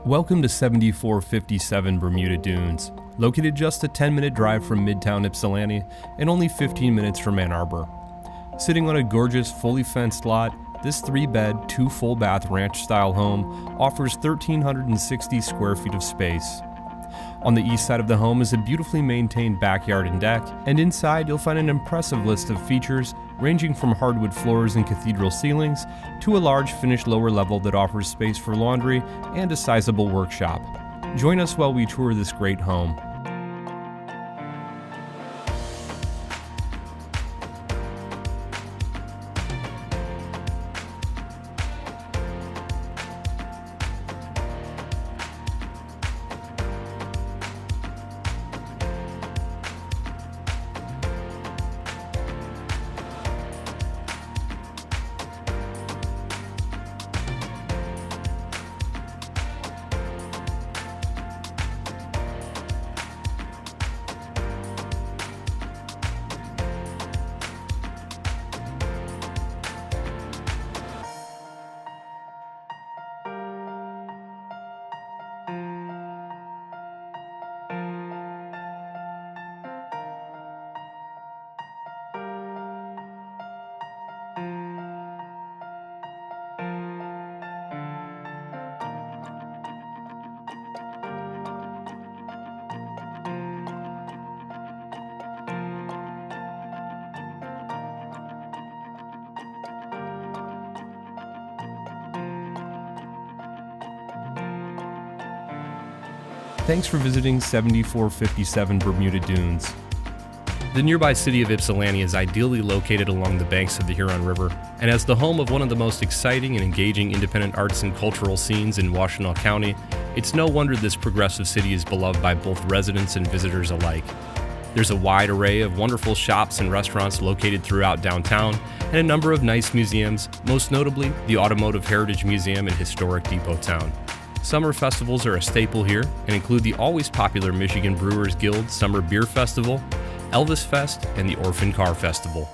Welcome to 7457 Bermuda Dunes, located just a 10-minute drive from Midtown Ypsilanti and only 15 minutes from Ann Arbor. Sitting on a gorgeous, fully fenced lot, this 3-bed, 2 full-bath ranch-style home offers 1,360 square feet of space. On the east side of the home is a beautifully maintained backyard and deck, and inside you'll find an impressive list of features ranging from hardwood floors and cathedral ceilings to a large finished lower level that offers space for laundry and a sizable workshop. Join us while we tour this great home. Thanks for visiting 7457 Bermuda Dunes. The nearby city of Ypsilanti is ideally located along the banks of the Huron River, and as the home of one of the most exciting and engaging independent arts and cultural scenes in Washtenaw County, it's no wonder this progressive city is beloved by both residents and visitors alike. There's a wide array of wonderful shops and restaurants located throughout downtown, and a number of nice museums, most notably the Automotive Heritage Museum in historic Depot Town. Summer festivals are a staple here and include the always popular Michigan Brewers Guild Summer Beer Festival, Elvis Fest, and the Orphan Car Festival.